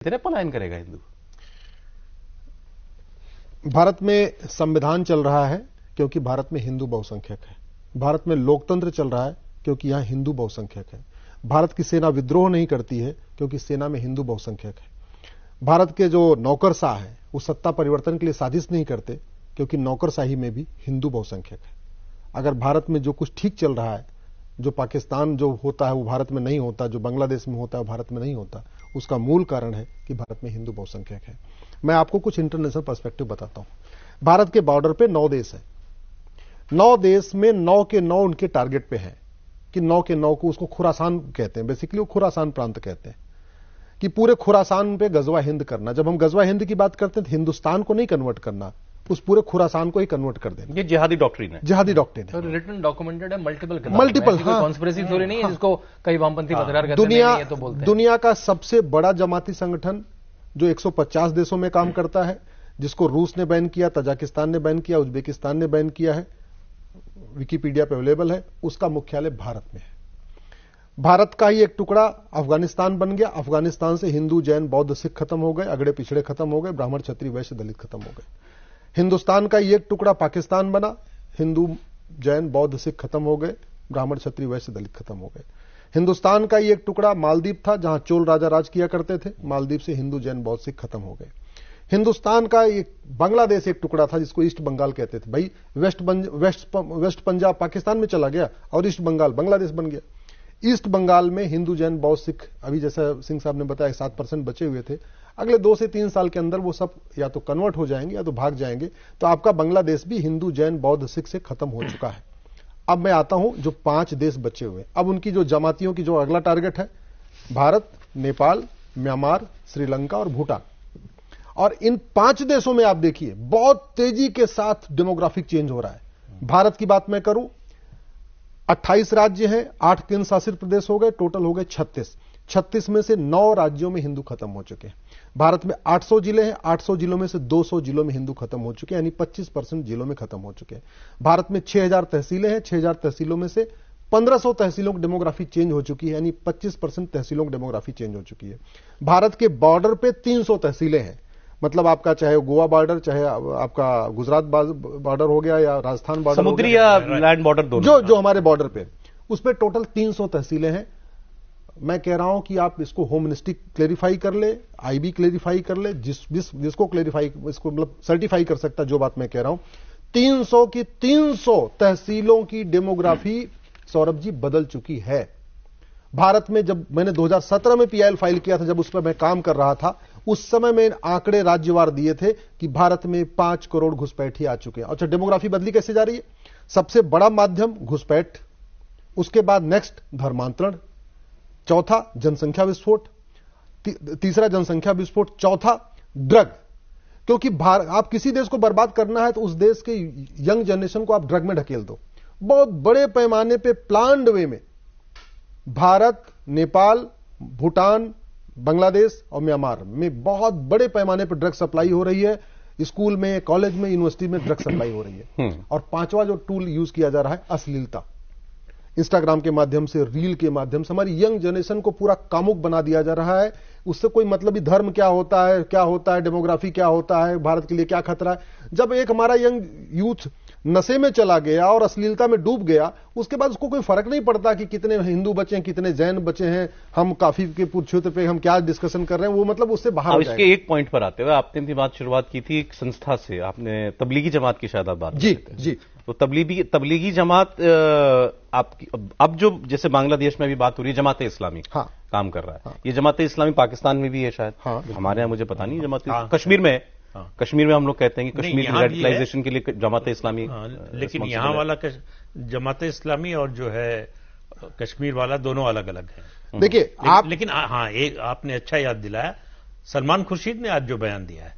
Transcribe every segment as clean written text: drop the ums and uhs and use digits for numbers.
कितने पलायन करेगा हिंदू? भारत में संविधान चल रहा है क्योंकि भारत में हिंदू बहुसंख्यक है। भारत में लोकतंत्र चल रहा है क्योंकि यहां हिंदू बहुसंख्यक है। भारत की सेना विद्रोह नहीं करती है क्योंकि सेना में हिंदू बहुसंख्यक है। भारत के जो नौकरशाह हैं वो सत्ता परिवर्तन के लिए साजिश नहीं करते क्योंकि नौकरशाही में भी हिंदू बहुसंख्यक है। अगर भारत में जो कुछ ठीक चल रहा है, जो पाकिस्तान जो होता है वो भारत में नहीं होता, जो बांग्लादेश में होता है वो भारत में नहीं होता, उसका मूल कारण है कि भारत में हिंदू बहुसंख्यक है। मैं आपको कुछ इंटरनेशनल पर्सपेक्टिव बताता हूं। भारत के बॉर्डर पे 9 देश है। 9 देश में 9 के 9 उनके टारगेट पे हैं कि 9 के 9 को उसको खुरासान कहते हैं। बेसिकली वो खुरासान प्रांत कहते हैं कि पूरे खुरासान पे गजवा हिंद करना। जब हम गजवा हिंद की बात करते हैं तो हिंदुस्तान को नहीं कन्वर्ट करना, उस पूरे खुरासान को ही कन्वर्ट कर देना। ये जिहादी डॉक्ट्रिन है। जिहादी डॉक्ट्रिन है। रिटन डॉक्यूमेंटेड है, मल्टीपल कॉन्स्पिरेसी थ्योरी नहीं है जिसको कई वामपंथी पत्रकार कहते हैं। तो बोलते हैं दुनिया का सबसे बड़ा जमाती संगठन जो 150 देशों में काम करता है, जिसको रूस ने बैन किया, तजाकिस्तान ने बैन किया, उज्बेकिस्तान ने बैन किया है, विकिपीडिया पे अवेलेबल है, उसका मुख्यालय भारत में है। भारत का ही एक टुकड़ा अफगानिस्तान बन गया। अफगानिस्तान से हिंदू, जैन, बौद्ध, सिख खत्म हो गए, अगड़े पिछड़े खत्म हो गए, ब्राह्मण, क्षत्रिय, वैश्य, दलित खत्म हो गए। हिंदुस्तान का ही एक टुकड़ा पाकिस्तान बना, हिंदू, जैन, बौद्ध, सिख खत्म हो गए, ब्राह्मण, क्षत्रिय, वैश्य, दलित खत्म हो गए। हिंदुस्तान का ही एक टुकड़ा मालदीव था जहां चोल राजा राज किया करते थे, मालदीव से हिंदू, जैन, बौद्ध, सिख खत्म हो गए। हिंदुस्तान का एक बांग्लादेश एक टुकड़ा था जिसको ईस्ट बंगाल कहते थे। भाई वेस्ट पंजाब पाकिस्तान में चला गया और ईस्ट बंगाल बांग्लादेश बन गया। ईस्ट बंगाल में हिंदू, जैन, बौद्ध, सिख अभी जैसा सिंह साहब ने बताया 7% बचे हुए थे। अगले 2 से 3 साल के अंदर वो सब या तो कन्वर्ट हो जाएंगे या तो भाग जाएंगे। तो आपका बांग्लादेश भी हिंदू, जैन, बौद्ध, सिख से खत्म हो चुका है। अब मैं आता हूं जो 5 देश बचे हुए। अब उनकी जो जमातियों की जो अगला टारगेट है, भारत, नेपाल, म्यांमार, श्रीलंका और भूटान। और इन 5 देशों में आप देखिए बहुत तेजी के साथ डेमोग्राफिक चेंज हो रहा है। भारत की बात मैं करूं, 28 राज्य हैं, 8 केंद्र शासित प्रदेश हो गए, टोटल हो गए 36। 36 में से 9 राज्यों में हिंदू खत्म हो चुके हैं। भारत में 800 जिले हैं, 800 जिलों में से 200 जिलों में हिंदू खत्म हो चुके हैं, यानी 25% जिलों में खत्म हो चुके हैं। भारत में 6000 तहसीलें हैं, 6000 तहसीलों में से 1500 तहसीलों की डेमोग्राफी चेंज हो चुकी है, यानी 25% तहसीलों की डेमोग्राफी चेंज हो चुकी है। भारत के बॉर्डर पे 300 तहसीलें हैं, मतलब आपका चाहे गोवा बॉर्डर, चाहे आपका गुजरात बॉर्डर हो गया या राजस्थान बॉर्डर, समुद्री या लैंड बॉर्डर दोनों, जो हमारे बॉर्डर पे, उस पे टोटल 300 तहसीलें हैं। मैं कह रहा हूं कि आप इसको होम मिनिस्ट्री क्लेरिफाई कर ले, आईबी क्लेरिफाई कर ले, जिसको क्लेरिफाई, इसको मतलब सर्टिफाई कर सकता जो बात मैं कह रहा हूं। 300 की 300 तहसीलों की डेमोग्राफी सौरभ जी बदल चुकी है। भारत में जब मैंने 2017 में पीआईएल फाइल किया था, जब उस पर मैं काम कर रहा था, उस समय में आंकड़े राज्यवार दिए थे कि भारत में 5 करोड़ घुसपैठी आ चुके हैं। अच्छा, डेमोग्राफी बदली कैसे जा रही है? सबसे बड़ा माध्यम घुसपैठ, उसके बाद नेक्स्ट धर्मांतरण, चौथा जनसंख्या विस्फोट, तीसरा जनसंख्या विस्फोट, चौथा ड्रग। क्योंकि आप किसी देश को बर्बाद करना है तो उस देश के यंग जनरेशन को आप ड्रग में ढकेल दो। बहुत बड़े पैमाने पे प्लान्ड वे में भारत, नेपाल, भूटान, बांग्लादेश और म्यांमार में बहुत बड़े पैमाने पर ड्रग सप्लाई हो रही है। स्कूल में, कॉलेज में, यूनिवर्सिटी में ड्रग सप्लाई हो रही है। और 5वां जो टूल यूज किया जा रहा है, अश्लीलता। इंस्टाग्राम के माध्यम से, रील के माध्यम से हमारी यंग जनरेशन को पूरा कामुक बना दिया जा रहा है। उससे कोई मतलब ही धर्म क्या होता है, डेमोग्राफी क्या होता है, भारत के लिए क्या खतरा है। जब एक हमारा यंग यूथ नशे में चला गया और अश्लीलता में डूब गया, उसके बाद उसको कोई फर्क नहीं पड़ता कि कितने हिंदू बचे हैं, कितने जैन बचे हैं, हम काफी के क्षेत्र पे हम क्या डिस्कशन कर रहे हैं, वो मतलब उससे बाहर हो जाएगा। इसके एक पॉइंट पर आते हुए, आपने भी बात शुरुआत की थी एक संस्था से, आपने तबलीगी जमात की शायद आप बात जी। तो तबलीगी जमात आपकी अब जो जैसे बांग्लादेश में भी बात हो रही है, जमात इस्लामी काम कर रहा है। ये जमात इस्लामी पाकिस्तान में भी है शायद, हमारे यहाँ मुझे पता नहीं। जमात कश्मीर में, कश्मीर में हम लोग कहते हैं कि कश्मीर की रेडिकलाइजेशन के लिए जमात इस्लामी, लेकिन यहाँ वाला जमात इस्लामी और जो है कश्मीर वाला दोनों अलग अलग है। देखिए लेकिन हाँ, एक आपने अच्छा याद दिलाया, सलमान खुर्शीद ने आज जो बयान दिया है,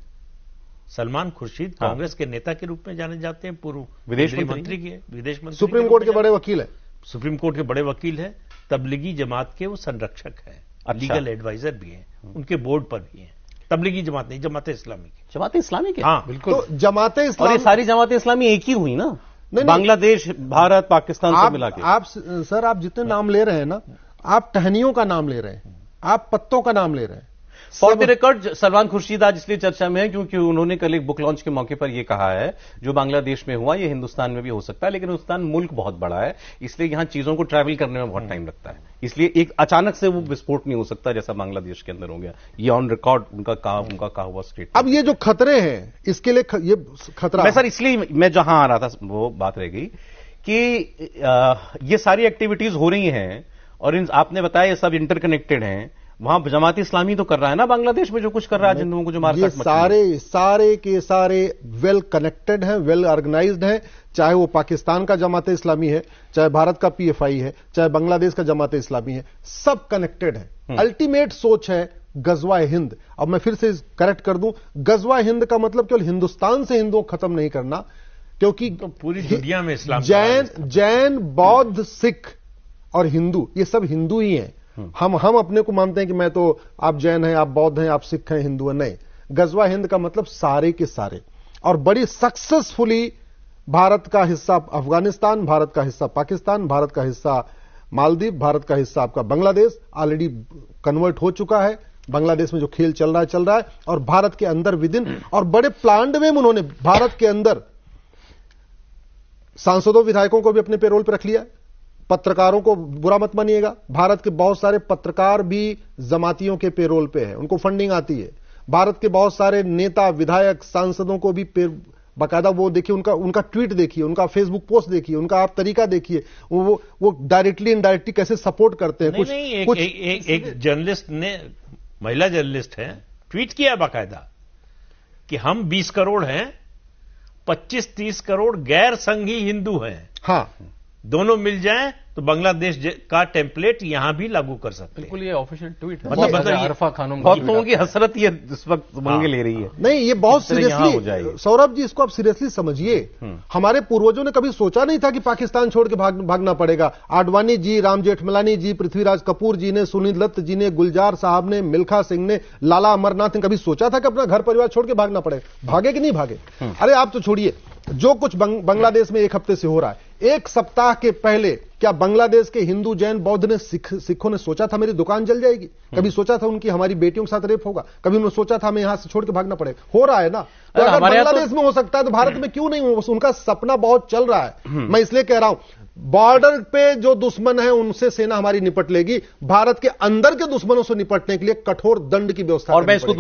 सलमान खुर्शीद कांग्रेस के नेता के रूप में जाने जाते हैं, पूर्व विदेश मंत्री के, विदेश मंत्री, सुप्रीम कोर्ट के बड़े वकील है, सुप्रीम कोर्ट के बड़े वकील है, तबलीगी जमात के वो संरक्षक है, लीगल एडवाइजर भी है, उनके बोर्ड पर भी है। तबलीगी जमात नहीं, जमात इस्लामी की, जमात इस्लामी के, हाँ बिल्कुल। तो जमात इस्लामी, और ये सारी जमात इस्लामी एक ही हुई ना, बांग्लादेश, भारत, पाकिस्तान से मिला के। आप सर, आप जितने नाम ले रहे हैं ना, आप टहनियों का नाम ले रहे हैं, आप पत्तों का नाम ले रहे हैं। For the record Salman Khurshid आज इसलिए चर्चा में है क्योंकि उन्होंने कल एक बुक लॉन्च के मौके पर यह कहा है जो बांग्लादेश में हुआ ये हिंदुस्तान में भी हो सकता है, लेकिन हिंदुस्तान मुल्क बहुत बड़ा है, इसलिए यहां चीजों को ट्रैवल करने में बहुत टाइम लगता है, इसलिए एक अचानक से वो विस्फोट नहीं हो सकता जैसा बांग्लादेश के अंदर हो गया। ये ऑन रिकॉर्ड उनका कहा हुआ स्टेटमेंट। अब ये जो खतरे हैं इसके लिए ये खतरा मैं सर इसलिए मैं जहां आ रहा था वो बात रह गई कि ये सारी एक्टिविटीज हो रही हैं और आपने बताया ये सब इंटरकनेक्टेड हैं। वहां जमाती इस्लामी तो कर रहा है ना बांग्लादेश में जो कुछ कर रहा है जिन लोगों को जो मार सारे के सारे वेल कनेक्टेड हैं, वेल ऑर्गेनाइज्ड हैं, चाहे वो पाकिस्तान का जमाते इस्लामी है, चाहे भारत का पीएफआई है, चाहे बांग्लादेश का जमाते इस्लामी है, सब कनेक्टेड है। अल्टीमेट सोच है गजवा हिंद। अब मैं फिर से करेक्ट कर दूं, गजवा हिंद का मतलब केवल हिंदुस्तान से हिंदुओं को खत्म नहीं करना, क्योंकि तो पूरी दुनिया में इस्लाम जैन बौद्ध सिख और हिंदू ये सब हिंदू ही हैं। हम अपने को मानते हैं कि मैं तो आप जैन हैं, आप बौद्ध हैं, आप सिख हैं, हिंदू हैं, नहीं। गजवा हिंद का मतलब सारे के सारे, और बड़ी सक्सेसफुली भारत का हिस्सा अफगानिस्तान, भारत का हिस्सा पाकिस्तान, भारत का हिस्सा मालदीव, भारत का हिस्सा आपका बांग्लादेश ऑलरेडी कन्वर्ट हो चुका है। बांग्लादेश में जो खेल चल रहा है और भारत के अंदर विदिन, और बड़े प्लान्ड में उन्होंने भारत के अंदर सांसदों विधायकों को भी अपने पेरोल पर रख लिया। पत्रकारों को बुरा मत मानिएगा, भारत के बहुत सारे पत्रकार भी जमातियों के पेरोल पे हैं, उनको फंडिंग आती है। भारत के बहुत सारे नेता विधायक सांसदों को भी बाकायदा वो देखिए, उनका ट्वीट देखिए, उनका फेसबुक पोस्ट देखिए, उनका आप तरीका देखिए, वो डायरेक्टली इनडायरेक्टली कैसे सपोर्ट करते हैं। एक जर्नलिस्ट ने, महिला जर्नलिस्ट है, ट्वीट किया बाकायदा कि हम 20 करोड़ हैं, 25-30 करोड़ गैर संघी हिंदू हैं। हाँ, दोनों मिल जाएं तो बांग्लादेश का टेम्पलेट यहां भी लागू कर सकते हैं। बिल्कुल, ये ऑफिशियल ट्वीट है। मतलब अरफा खानम बहुत लोगों की हसरत ये इस वक्त मंगे ले रही है। नहीं, ये बहुत सीरियसली सौरभ जी, इसको आप सीरियसली समझिए। हमारे पूर्वजों ने कभी सोचा नहीं था कि पाकिस्तान छोड़ के भागना पड़ेगा। आडवाणी जी, राम जेठमलानी जी, पृथ्वीराज कपूर जी ने, सुनील दत्त जी ने, गुलजार साहब ने, मिल्खा सिंह ने, लाला अमरनाथ ने कभी सोचा था कि अपना घर परिवार छोड़ के भागना पड़ेगा? भागे कि नहीं भागे? अरे आप तो छोड़िए, जो कुछ बांग्लादेश में एक हफ्ते से हो रहा है, एक सप्ताह के पहले क्या बांग्लादेश के हिंदू, जैन, बौद्ध ने, सिखों ने सोचा था मेरी दुकान जल जाएगी? कभी सोचा था उनकी हमारी बेटियों के साथ रेप होगा? कभी उन्होंने सोचा था हमें यहां से छोड़ के भागना पड़ेगा? हो रहा है ना। तो अगर बांग्लादेश में हो सकता है तो भारत में क्यों नहीं हो? उनका सपना बहुत चल रहा है। मैं इसलिए कह रहा हूं, बॉर्डर पे जो दुश्मन है उनसे सेना हमारी निपट लेगी, भारत के अंदर के दुश्मनों से निपटने के लिए कठोर दंड की व्यवस्था। और मैं इसको